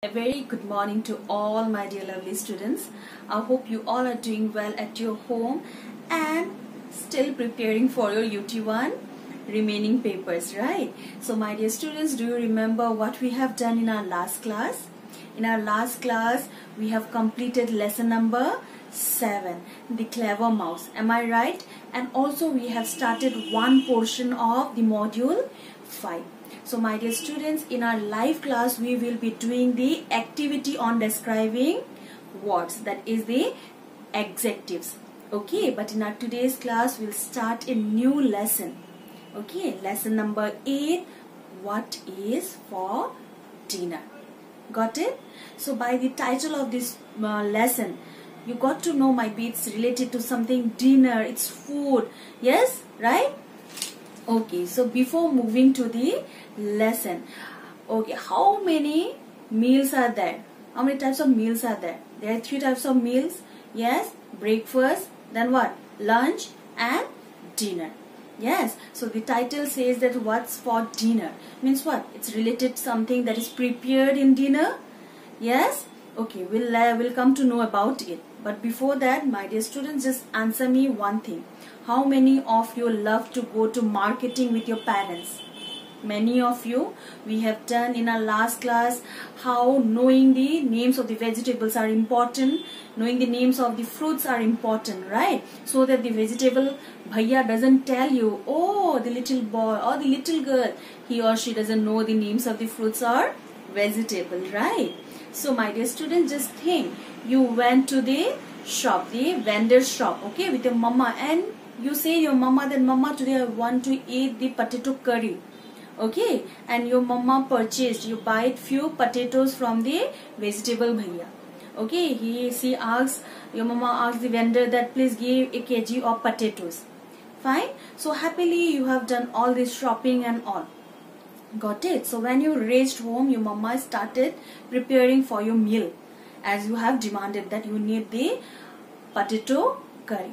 A very good morning to all my dear lovely students. I hope you all are doing well at your home and still preparing for your UT1 remaining papers, right? So my dear students, do you remember what we have done in our last class? In our last class, we have completed lesson number 7, the clever mouse. Am I right? And also we have started one portion of the module 5. So my dear students, in our live class we will be doing the activity on describing words, that is the adjectives. Okay, but in our today's class we'll start a new lesson. Okay, lesson number 8, what is for dinner? Got it? So by the title of this lesson, you got to know, might be it's related to something dinner, it's food. Yes, right? Okay, so before moving to the lesson, okay, how many meals are there? How many types of meals are there? There are 3 types of meals. Yes, breakfast, then what? Lunch and dinner. Yes, so the title says that what's for dinner. Means what? It's related to something that is prepared in dinner. Yes, okay, we'll come to know about it. But before that, my dear students, just answer me one thing. How many of you love to go to marketing with your parents? Many of you. We have done in our last class how knowing the names of the vegetables are important, knowing the names of the fruits are important, right? So that the vegetable bhaiya doesn't tell you, oh, the little boy or the little girl, he or she doesn't know the names of the fruits or vegetable, right? So my dear students, just think, you went to the shop, the vendor shop, okay, with your mama, and you say your mama that mama, today I want to eat the potato curry. Okay, and your mama purchased, you buy few potatoes from the vegetable bhaiya. Okay, she asks, your mama asks the vendor that please give a kg of potatoes. Fine. So happily you have done all this shopping and all. Got it? So when you reached home, your mama started preparing for your meal, as you have demanded that you need the potato curry.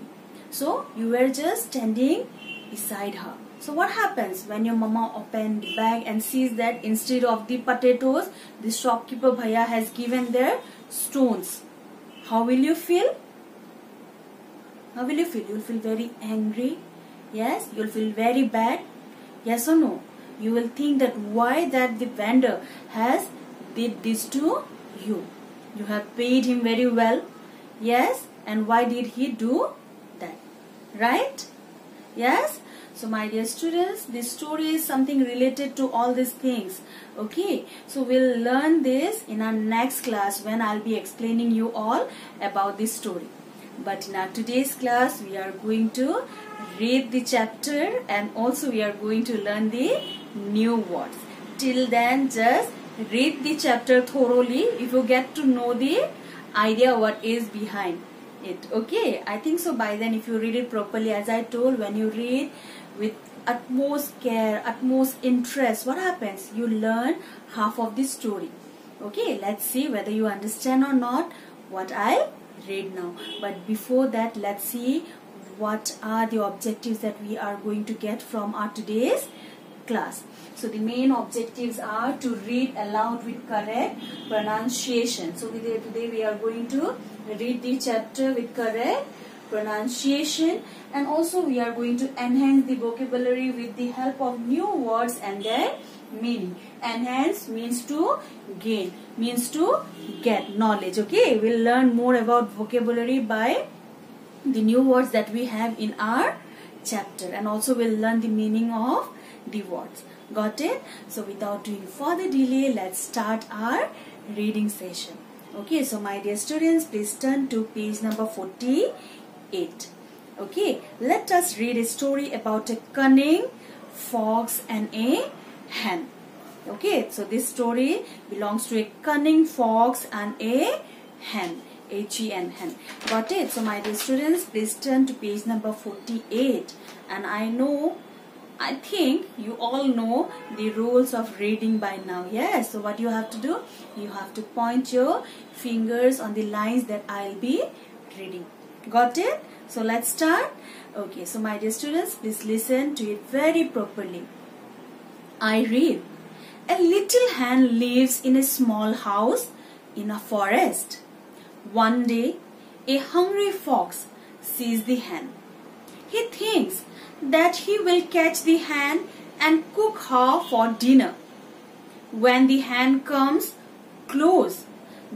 So you were just standing beside her. So what happens when your mama opened the bag and sees that instead of the potatoes, the shopkeeper bhaiya has given their stones? How will you feel? How will you feel? You'll feel very angry. Yes, you'll feel very bad. Yes or no? You will think that why that the vendor has did this to you. You have paid him very well. Yes, and why did he do that? Right? Yes? So my dear students, this story is something related to all these things. Okay, so we'll learn this in our next class when I'll be explaining you all about this story. But in our today's class, we are going to read the chapter and also we are going to learn the new words. Till then, just read the chapter thoroughly if you get to know the idea what is behind it. Okay, I think so by then if you read it properly, as I told, when you read with utmost care, utmost interest, what happens? You learn half of the story. Okay, let's see whether you understand or not what I read now. But before that, let's see what are the objectives that we are going to get from our today's class. So the main objectives are to read aloud with correct pronunciation. So today we are going to read the chapter with correct pronunciation, and also we are going to enhance the vocabulary with the help of new words and their meaning. Enhance means to gain, means to get knowledge. Okay, we'll learn more about vocabulary by the new words that we have in our chapter, and also we'll learn the meaning of the words. Got it? So without doing further delay, let's start our reading session. Okay, so my dear students, please turn to page number 48. Okay, let us read a story about a cunning fox and a hen. Okay, so this story belongs to a cunning fox and a hen. H-E-N, hen. Got it? So my dear students, please turn to page number 48. And I think you all know the rules of reading by now. Yes, so what you have to do? You have to point your fingers on the lines that I'll be reading. Got it? So let's start. Okay, so my dear students, please listen to it very properly. I read. A little hen lives in a small house in a forest. One day, a hungry fox sees the hen. He thinks that he will catch the hen and cook her for dinner. When the hen comes close,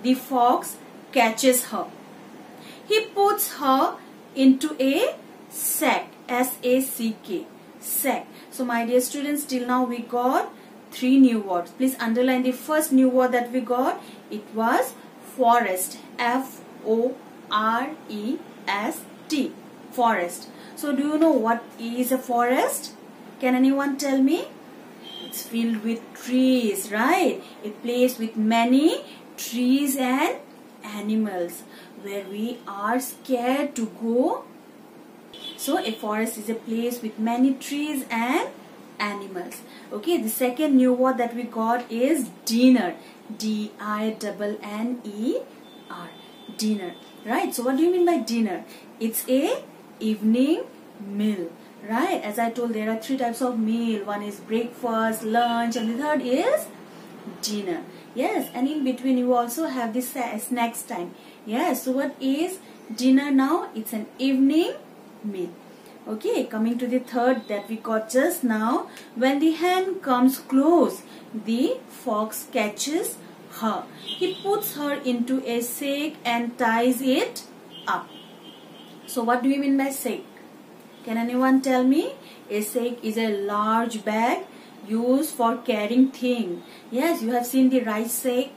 the fox catches her. He puts her into a sack, S-A-C-K, sack. So my dear students, till now we got 3 new words. Please underline the first new word that we got. It was forest, F-O-R-E-S-T, forest. So do you know what is a forest? Can anyone tell me? It's filled with trees, right? A place with many trees and animals where we are scared to go. So a forest is a place with many trees and animals. Okay, the second new word that we got is dinner, D-I-N-N-E-R, dinner, right? So what do you mean by dinner? It's a evening meal, right? As I told, there are 3 types of meal. One is breakfast, lunch, and the third is dinner. Yes, and in between you also have this snacks time. Yes, so what is dinner now? It's an evening meal. Okay, coming to the third that we got just now. When the hen comes close, the fox catches her. He puts her into a sack and ties it up. So what do you mean by sack? Can anyone tell me? A sack is a large bag used for carrying things. Yes, you have seen the rice sack.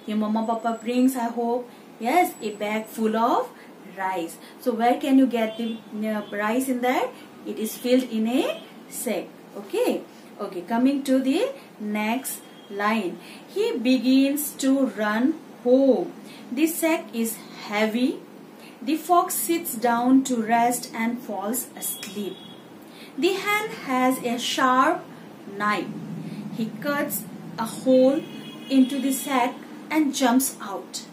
Your mama papa brings, I hope. Yes, a bag full of rice. So where can you get the rice in there? It is filled in a sack. Okay. Okay, coming to the next line. He begins to run home. The sack is heavy. The fox sits down to rest and falls asleep. The hen has a sharp knife. He cuts a hole into the sack and jumps out.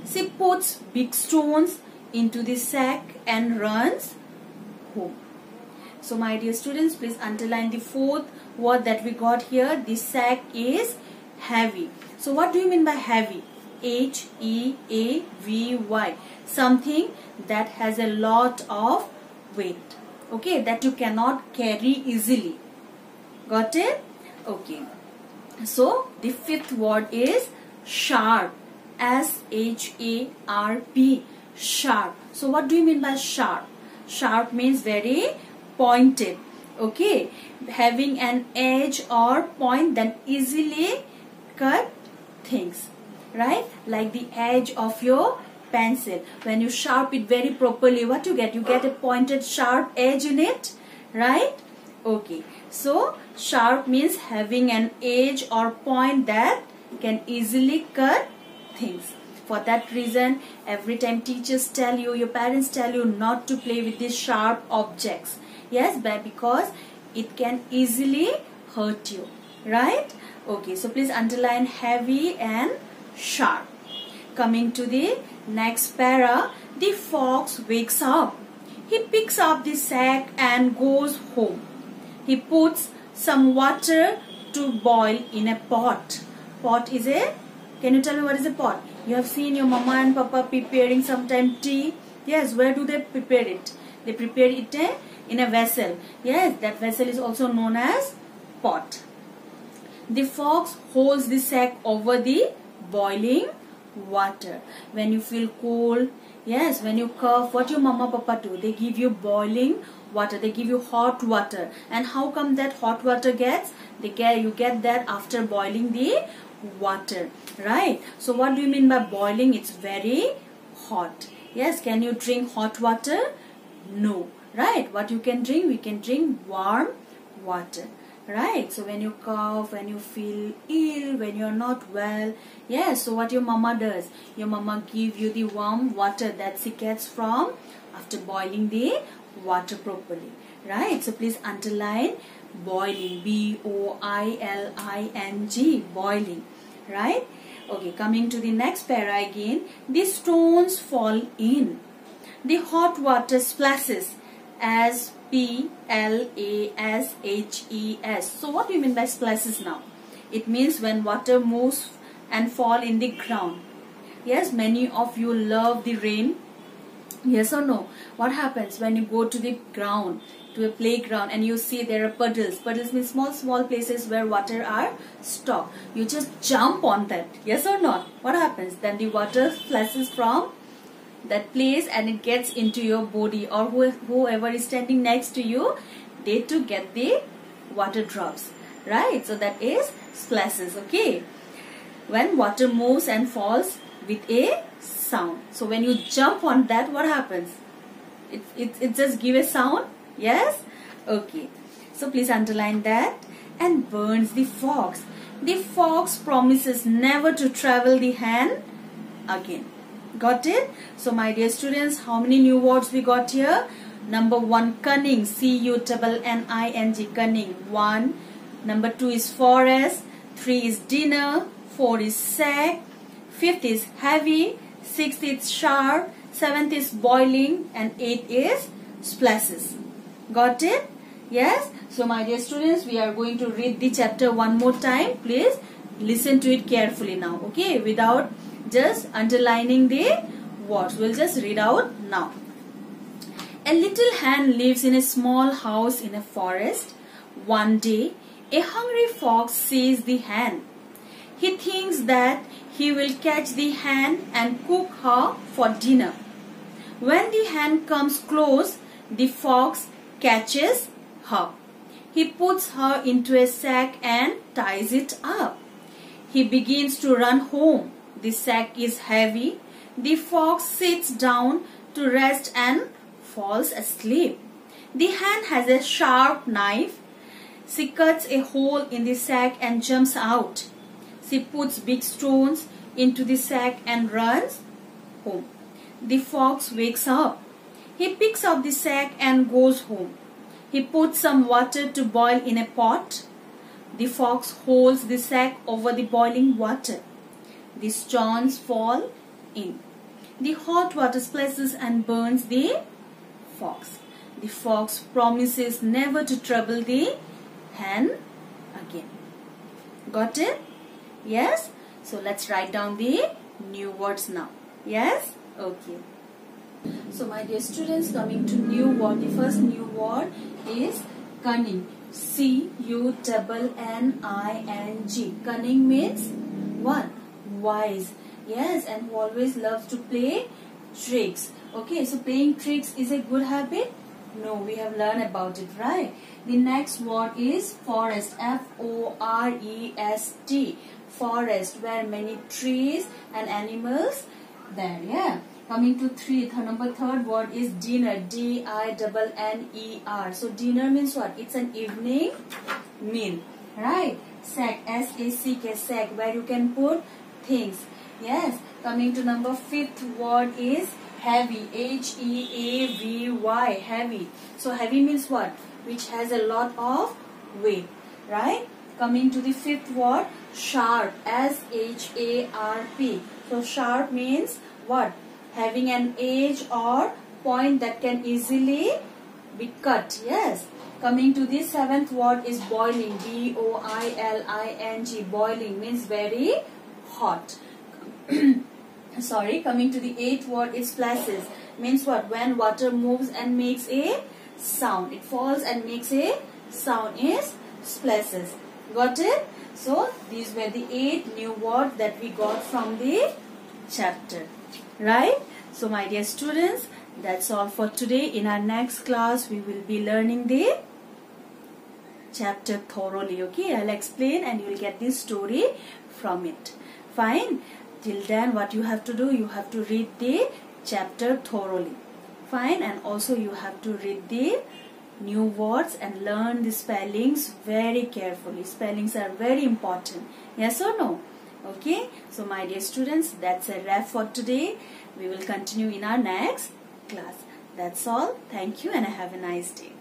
She puts big stones into the sack and runs home. So my dear students, please underline the fourth word that we got here. The sack is heavy. So what do you mean by heavy? H-E-A-V-Y. Something that has a lot of weight. Okay, that you cannot carry easily. Got it? Okay. So the fifth word is sharp. S-H-A-R-P. Sharp. So what do you mean by sharp? Sharp means very pointed. Okay. Having an edge or point that easily cut things. Right? Like the edge of your pencil. When you sharp it very properly, what you get? You get a pointed sharp edge in it. Right? Okay. So sharp means having an edge or point that can easily cut things. For that reason, every time teachers tell you, your parents tell you not to play with these sharp objects. Yes, but because it can easily hurt you. Right? Okay, so please underline heavy and sharp. Coming to the next para, the fox wakes up. He picks up the sack and goes home. He puts some water to boil in a pot. Pot is a, can you tell me what is a pot? You have seen your mama and papa preparing sometime tea. Yes, where do they prepare it? They prepare it in a vessel. Yes, that vessel is also known as pot. The fox holds the sack over the boiling water. When you feel cold, yes, when you cough, what your mama papa do? They give you boiling water. They give you hot water. And how come that hot water gets? You get that after boiling the water, right? So what do you mean by boiling? It's very hot. Yes, can you drink hot water? No, right? What you can drink? We can drink warm water, right? So when you cough, when you feel ill, when you're not well, yes, so what your mama does? Your mama give you the warm water that she gets from after boiling the water properly, right? So please underline boiling, B-O-I-L-I-N-G, boiling, right? Okay, coming to the next para again. The stones fall in. The hot water splashes, S-P-L-A-S-H-E-S. So what do you mean by splashes now? It means when water moves and fall in the ground. Yes, many of you love the rain. Yes or no? What happens when you go to the ground, to a playground, and you see there are puddles? Puddles means small places where water are stored. You just jump on that. Yes or not? What happens? Then the water flashes from that place and it gets into your body, or whoever is standing next to you, they too get the water drops, right? So that is splashes. Okay, when water moves and falls with a sound. So when you jump on that, what happens? It just give a sound. Yes, okay, so please underline that. And burns the fox. The fox promises never to travel the hand again. Got it? So my dear students, how many new words we got here? Number 1, cunning, C-U-N-N-I-N-G, cunning, 1. Number 2 is forest, 3 is dinner, 4 is sack, 5th is heavy, 6th is sharp, 7th is boiling, and 8th is splashes. Got it? Yes? So my dear students, we are going to read the chapter one more time. Please listen to it carefully now, okay? Without just underlining the words. We'll just read out now. A little hen lives in a small house in a forest. One day, a hungry fox sees the hen. He thinks that he will catch the hen and cook her for dinner. When the hen comes close, the fox catches her. He puts her into a sack and ties it up. He begins to run home. The sack is heavy. The fox sits down to rest and falls asleep. The hen has a sharp knife. She cuts a hole in the sack and jumps out. She puts big stones into the sack and runs home. The fox wakes up. He picks up the sack and goes home. He puts some water to boil in a pot. The fox holds the sack over the boiling water. The stones fall in. The hot water splashes and burns the fox. The fox promises never to trouble the hen again. Got it? Yes? So let's write down the new words now. Yes? Okay. So my dear students, coming to new word, the first new word is cunning. C-U-N-N-I-N-G. Cunning means what? Wise. Yes, and who always loves to play tricks. Okay, so playing tricks is a good habit? No, we have learned about it, right? The next word is forest. F-O-R-E-S-T. Forest, where many trees and animals there. Yeah. Coming to number third word is dinner. D-I-N-N-E-R. So dinner means what? It's an evening meal, right? Sack, S-A-C-K, sack, where you can put things. Yes. Coming to number fifth word is heavy. H-E-A-V-Y. Heavy. So heavy means what? Which has a lot of weight, right? Coming to the fifth word, sharp. S-H-A-R-P. So sharp means what? Having an edge or point that can easily be cut. Yes. Coming to the seventh word is boiling. B-O-I-L-I-N-G. Boiling means very hot. Sorry. Coming to the eighth word is splashes. Means what? When water moves and makes a sound. It falls and makes a sound is splashes. Got it? So these were the 8 new words that we got from the chapter. Right? So my dear students, that's all for today. In our next class, we will be learning the chapter thoroughly. Okay, I'll explain and you will get the story from it. Fine. Till then, what you have to do, you have to read the chapter thoroughly. Fine. And also you have to read the new words and learn the spellings very carefully. Spellings are very important. Yes or no? Okay, so my dear students, that's a wrap for today. We will continue in our next class. That's all. Thank you and have a nice day.